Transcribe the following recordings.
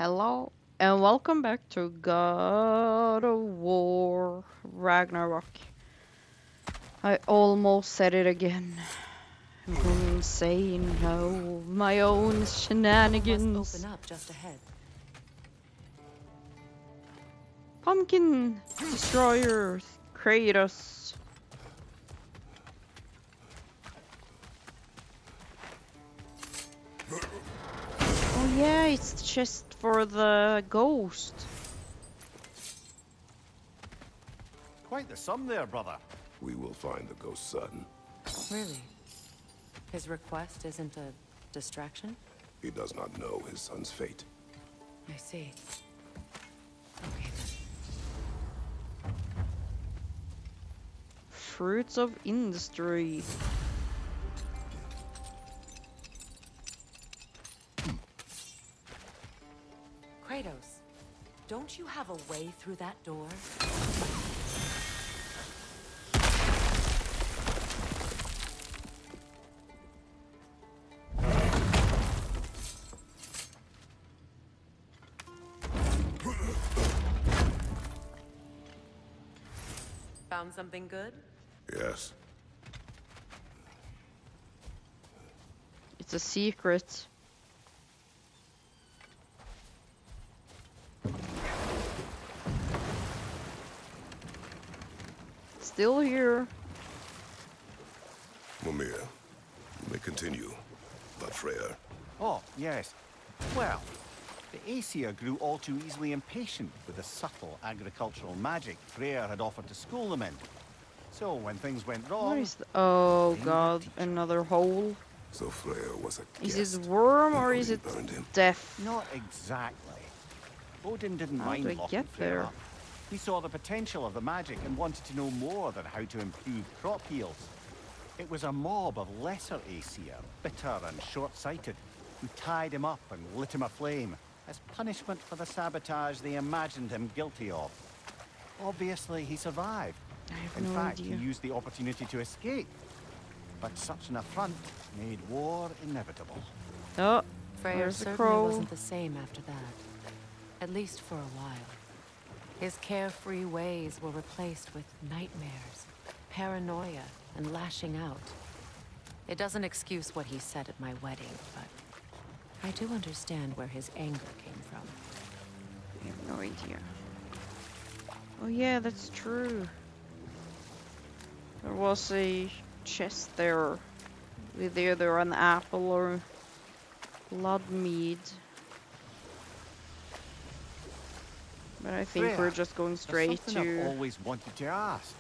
Hello and welcome back to God of War Ragnarok. I almost said it again. I'm going insane now. My own shenanigans. Open up just ahead. Pumpkin Destroyer Kratos. Oh yeah, it's the chest for the ghost. Quite the sum there, brother. We will find the ghost son. Really? His request isn't a distraction? He does not know his son's fate. I see. Okay then. Fruits of industry. Kratos, don't you have a way through that door? Found something good? Yes. It's a secret. Still here. Mimir, you may continue. But Freya, Oh, yes. Well, the Aesir grew all too easily impatient with the subtle agricultural magic Freyr had offered to school them in. So when things went What wrong, is oh they god, teach. another hole. so Freya was a Is guest it worm when or is Odin it burned him. death? Not exactly. Odin didn't How mind do I locking get Freyr there? up. He saw the potential of the magic and wanted to know more than how to improve crop yields. It was a mob of lesser Aesir, bitter and short-sighted, who tied him up and lit him aflame as punishment for the sabotage they imagined him guilty of. Obviously, he survived. I have In no fact, idea. he used the opportunity to escape. But such an affront made war inevitable. Oh, Freyr there's the certainly crow. wasn't the same after that. At least for a while. His carefree ways were replaced with nightmares, paranoia, and lashing out. It doesn't excuse what he said at my wedding, but I do understand where his anger came from. I have no idea. Oh yeah, that's true. There was a chest there with either an apple or blood mead. But I think Freya, we're just going There's straight something I've to always wanted to ask.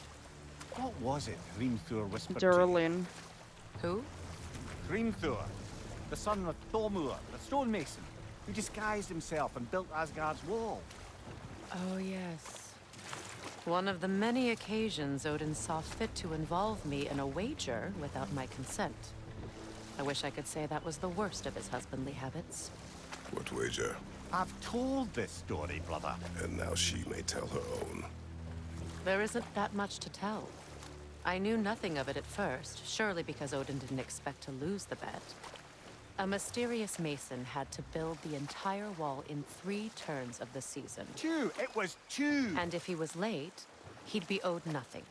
What was it Hrimthur whispered to you? Durlin. Who? Hrimthur, the son of Thormur, the stonemason, who disguised himself and built Asgard's wall. Oh, yes. One of the many occasions Odin saw fit to involve me in a wager without my consent. I wish I could say that was the worst of his husbandly habits. What wager? I've told this story, brother. And now she may tell her own. There isn't that much to tell. I knew nothing of it at first, surely because Odin didn't expect to lose the bet. A mysterious mason had to build the entire wall in 3 turns of the season. 2! It was 2! And if he was late, he'd be owed nothing.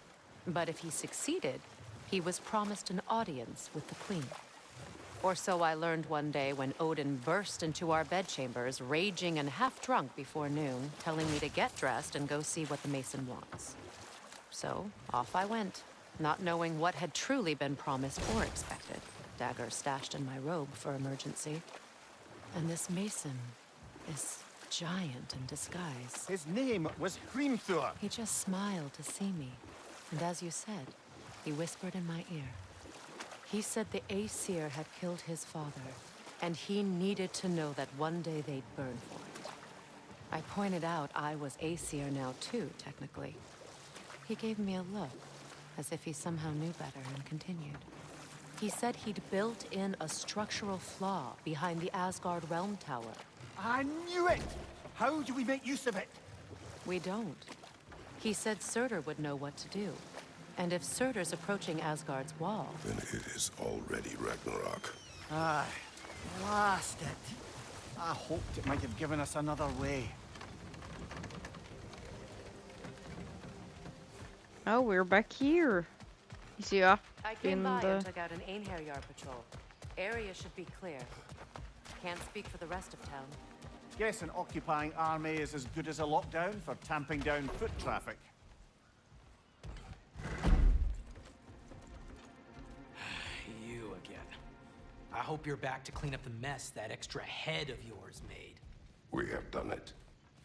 But if he succeeded, he was promised an audience with the queen. Or so I learned one day when Odin burst into our bedchambers, raging and half-drunk before noon, telling me to get dressed and go see what the mason wants. So, off I went, not knowing what had truly been promised or expected. Dagger stashed in my robe for emergency. And this mason, this giant in disguise, His name was Hrimthur. he just smiled to see me. And as you said, he whispered in my ear. He said the Aesir had killed his father, and he needed to know that one day they'd burn for it. I pointed out I was Aesir now too, technically. He gave me a look, as if he somehow knew better, and continued. He said he'd built in a structural flaw behind the Asgard Realm Tower. I knew it! How do we make use of it? We don't. He said Surtur would know what to do. And if Surtur's approaching Asgard's wall, Then it is already Ragnarok. Aye, blast it. I hoped it might have given us another way. Oh, we're back here. Is he up I came in by the... and took out an Einherjar patrol. Area should be clear. Can't speak for the rest of town. Guess an occupying army is as good as a lockdown for tamping down foot traffic. You again. I hope you're back to clean up the mess that extra head of yours made. We have done it.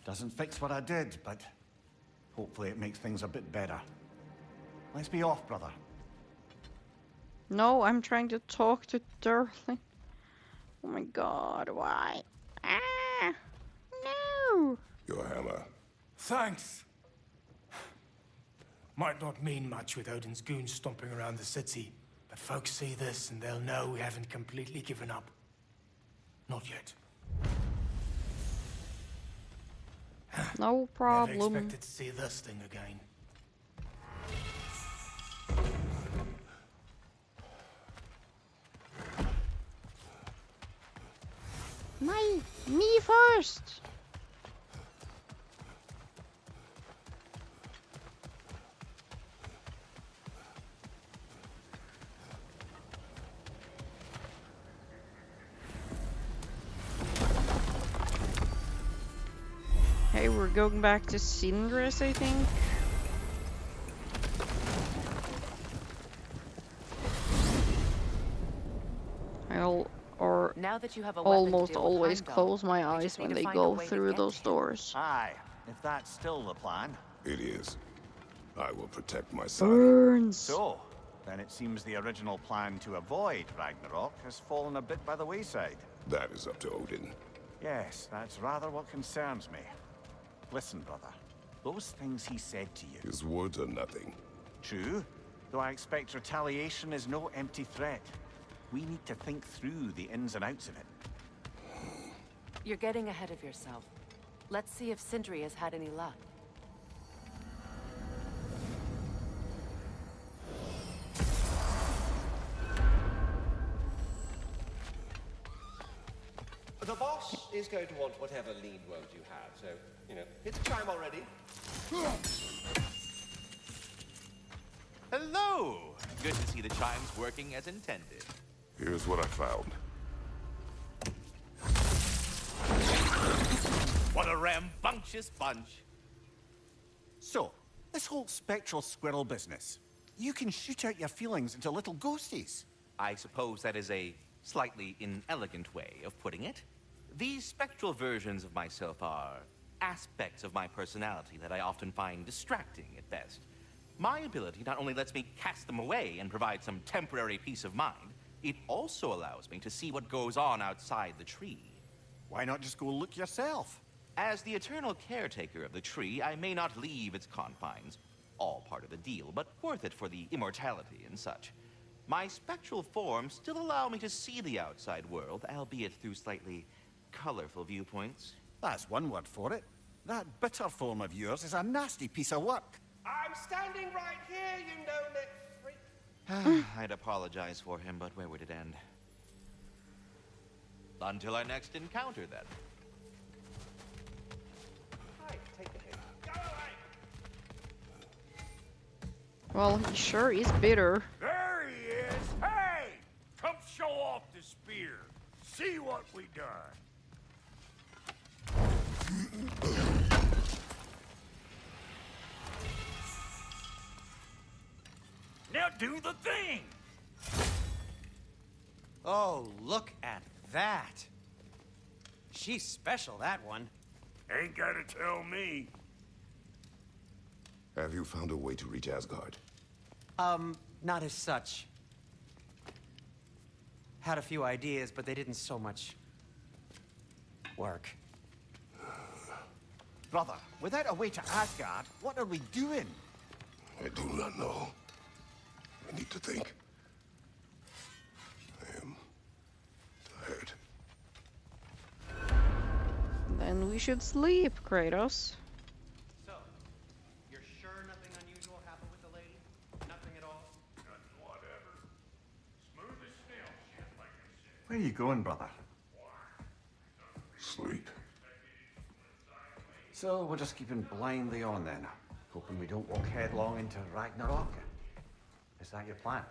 Doesn't fix what I did, but hopefully it makes things a bit better. Let's be off, brother. No, I'm trying to talk to Darling. Oh my god, why? Ah! No! Your hammer. Thanks. Might not mean much with Odin's goons stomping around the city, but folks see this and they'll know we haven't completely given up. Not yet. No Never problem. expected to see this thing again. Me first! Hey, we're going back to Sindres, I think. Now that you have a weapon to Almost deal with always Heimdall, close my we eyes just need when to they find a go way to through get those to him. doors. Aye, if that's still the plan. It is. I will protect my son. Burns! So, then it seems the original plan to avoid Ragnarok has fallen a bit by the wayside. That is up to Odin. Yes, that's rather what concerns me. Listen, brother. Those things he said to you. His words are nothing. True, though I expect retaliation is no empty threat. We need to think through the ins and outs of it. You're getting ahead of yourself. Let's see if Sindri has had any luck. The boss is going to want whatever lean wound you have, so, hit the chime already. Hello! Good to see the chimes working as intended. Here's what I found. What a rambunctious bunch. So, this whole spectral squirrel business. You can shoot out your feelings into little ghosties. I suppose that is a slightly inelegant way of putting it. These spectral versions of myself are aspects of my personality that I often find distracting at best. My ability not only lets me cast them away and provide some temporary peace of mind, it also allows me to see what goes on outside the tree. Why not just go look yourself? As the eternal caretaker of the tree, I may not leave its confines. All part of the deal, but worth it for the immortality and such. My spectral forms still allow me to see the outside world, albeit through slightly colorful viewpoints. That's one word for it. That bitter form of yours is a nasty piece of work. I'm standing right here, you no-lit freak. I'd apologize for him, but where would it end? Until our next encounter, then. Hi, take a hit. Go away! Well, he sure is bitter. There he is! Hey! Come show off the spear. See what we done. Now do the thing! Oh, look at that. She's special, that one. Ain't gotta tell me. Have you found a way to reach Asgard? Not as such. Had a few ideas, but they didn't so much work. Brother, without a way to Asgard, what are we doing? I do not know. I need to think. I am tired. Then we should sleep, Kratos. So, you're sure nothing unusual happened with the lady? Nothing at all? Nothing whatever. Smooth as snail shit, like I said. Where are you going, brother? So we're just keeping blindly on then, hoping we don't walk headlong into Ragnarök. Is that your plan?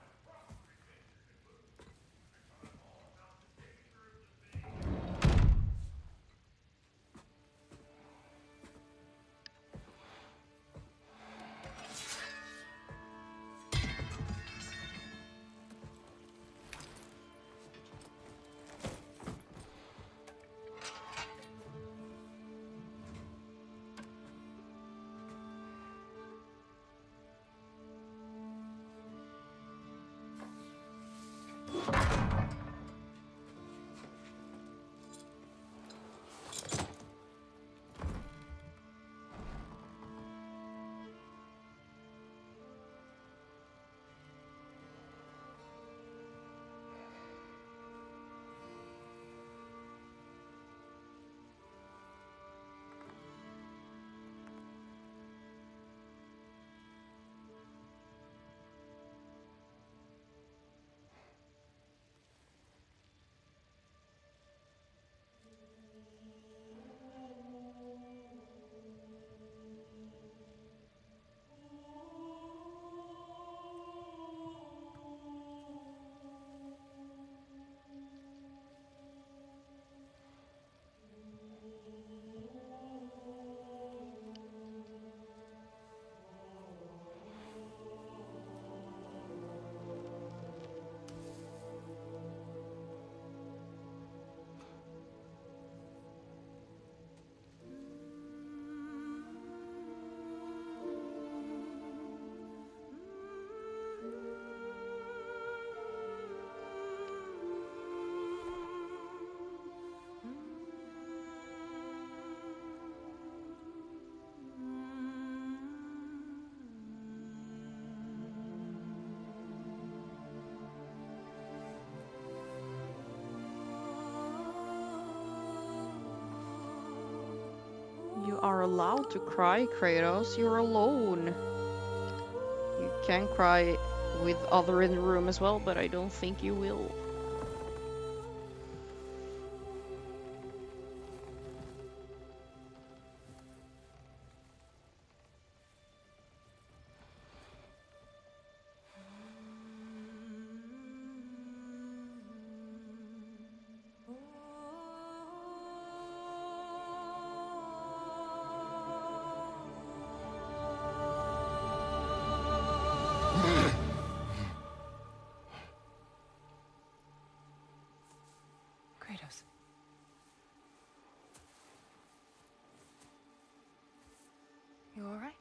You are allowed to cry, Kratos. You're alone. You can cry with other in the room as well, but I don't think you will. Kratos. You all right?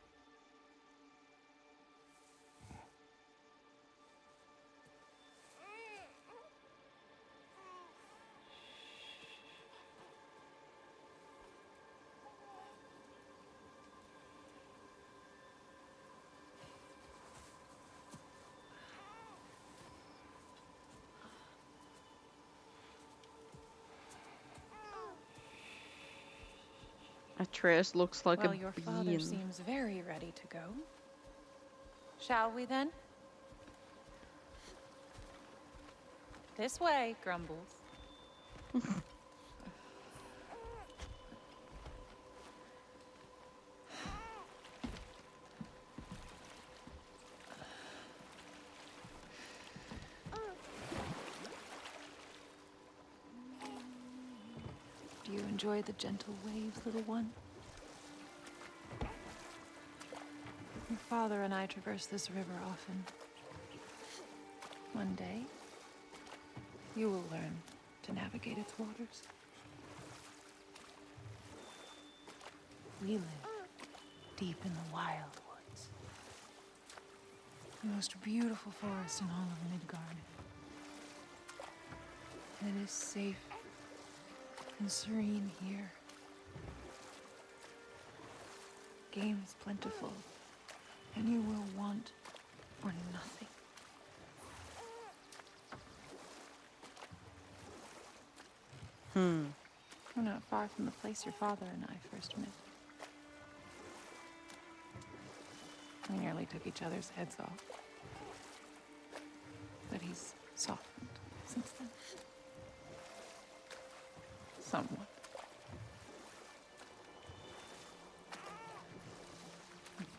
Atreus looks like Well, a your bean. father seems very ready to go. Shall we then? This way, Grumbles. Do you enjoy the gentle waves, little one? Your father and I traverse this river often. One day, you will learn to navigate its waters. We live deep in the wild woods. The most beautiful forest in all of Midgard. And it is safe and serene here. Game is plentiful, and you will want for nothing. We're not far from the place your father and I first met. We nearly took each other's heads off. But he's softened since then. Somewhat.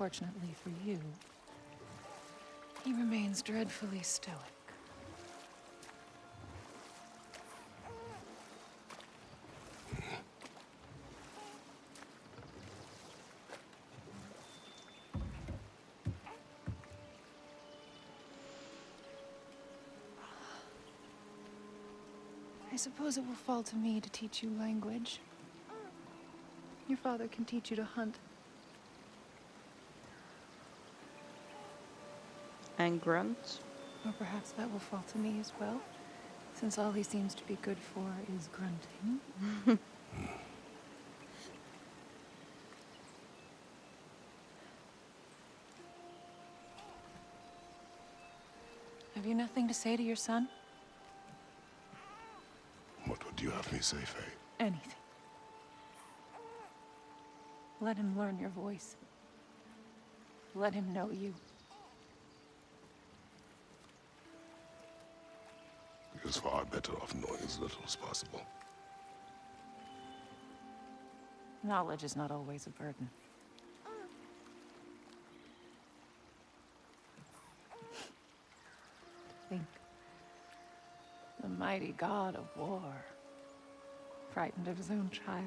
Unfortunately for you, he remains dreadfully stoic. I suppose it will fall to me to teach you language. Your father can teach you to hunt. And grunt. Or perhaps that will fall to me as well, since all he seems to be good for is grunting. Have you nothing to say to your son? What would you have me say, Faye? Anything. Let him learn your voice. Let him know you. He is far better off knowing as little as possible. Knowledge is not always a burden. Think. The mighty god of war, frightened of his own child.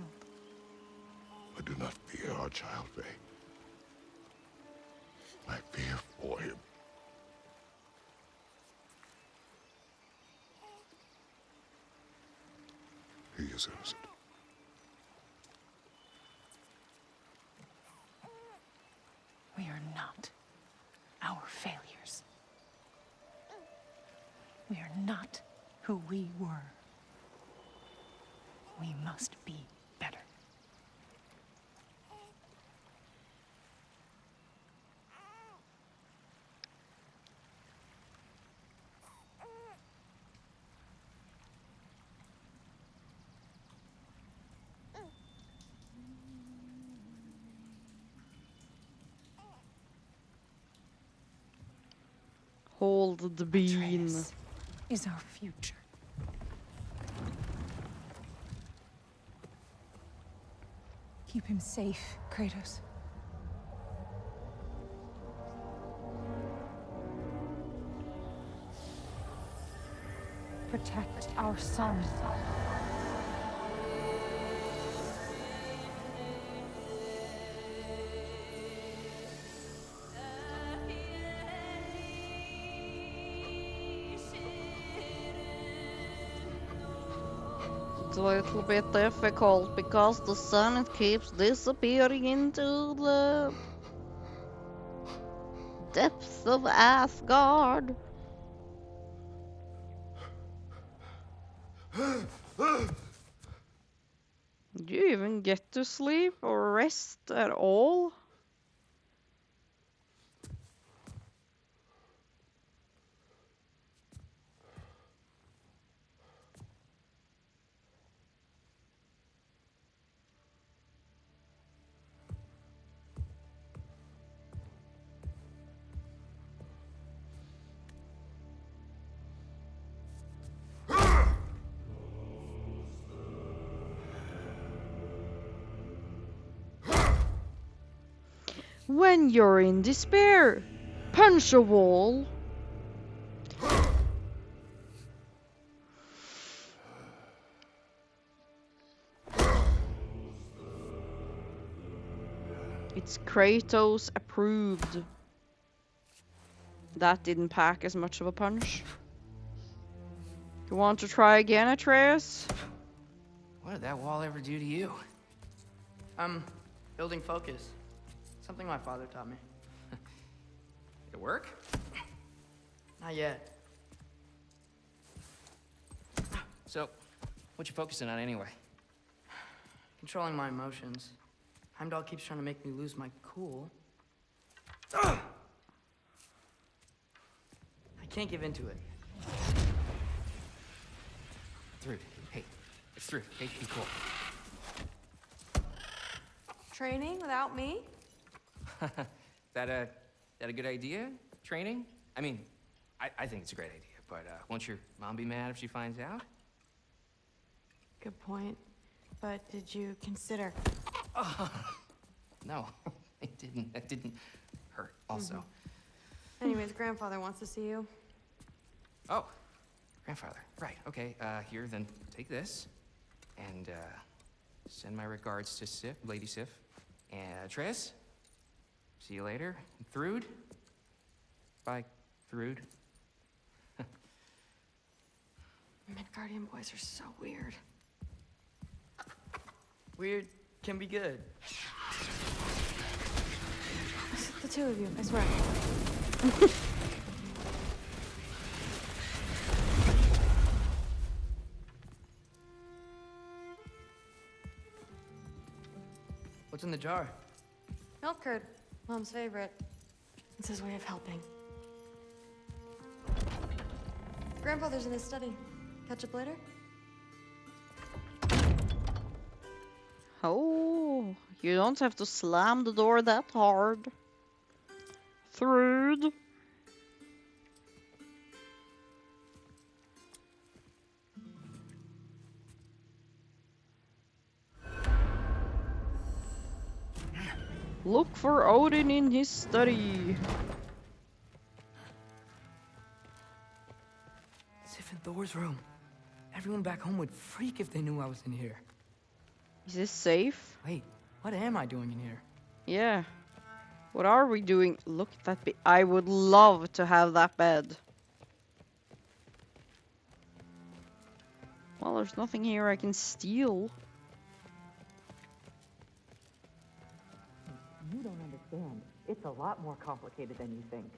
I do not fear our child, Faye. I fear for him. He is innocent. We are not our failures. We are not who we were. We must be better. Hold the bean. Atreus is our future. Keep him safe, Kratos. Protect our son. It's a little bit difficult because the sun keeps disappearing into the depths of Asgard. Do you even get to sleep or rest at all? When you're in despair, punch a wall. It's Kratos approved. That didn't pack as much of a punch. You want to try again, Atreus? What did that wall ever do to you? Building focus. Something my father taught me. Did it work? Not yet. So, what you focusing on anyway? Controlling my emotions. Heimdall keeps trying to make me lose my cool. I can't give into it. Through. Hey, it's through. Hey, be cool. Training without me? That a good idea? Training? I mean, I think it's a great idea, but won't your mom be mad if she finds out? Good point. But did you consider... No, I didn't. hurt also. Anyways, grandfather wants to see you. Oh, grandfather. Right. Okay. Here, then take this, and send my regards to Sif, Lady Sif, and Triss. See you later. Thrud. Bye, Thrud. Midgardian boys are so weird. Weird can be good. It's the two of you, I swear. What's in the jar? Milk curd, Mom's favorite. It's his way of helping. Grandfather's in his study. Catch up later? Oh, you don't have to slam the door that hard. Thrud. Look for Odin in his study. Sif and Thor's room. Everyone back home would freak if they knew I was in here. Is this safe? Wait, what am I doing in here? Yeah. What are we doing? Look at that bed. I would love to have that bed. Well, there's nothing here I can steal. You don't understand. It's a lot more complicated than you think.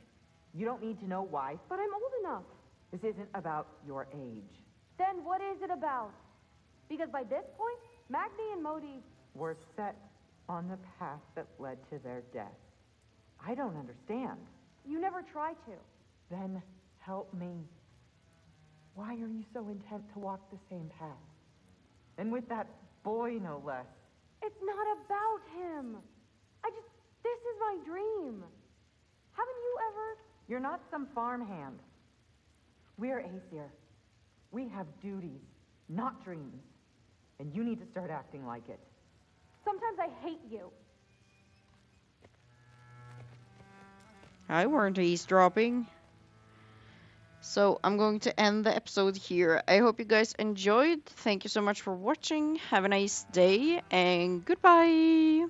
You don't need to know why. But I'm old enough. This isn't about your age. Then what is it about? Because by this point, Magni and Modi... We're set on the path that led to their death. I don't understand. You never try to. Then help me. Why are you so intent to walk the same path? And with that boy, no less. It's not about him. This is my dream. Haven't you ever... You're not some farmhand. We're Aesir. We have duties, not dreams. And you need to start acting like it. Sometimes I hate you. I weren't eavesdropping. So I'm going to end the episode here. I hope you guys enjoyed. Thank you so much for watching. Have a nice day and goodbye.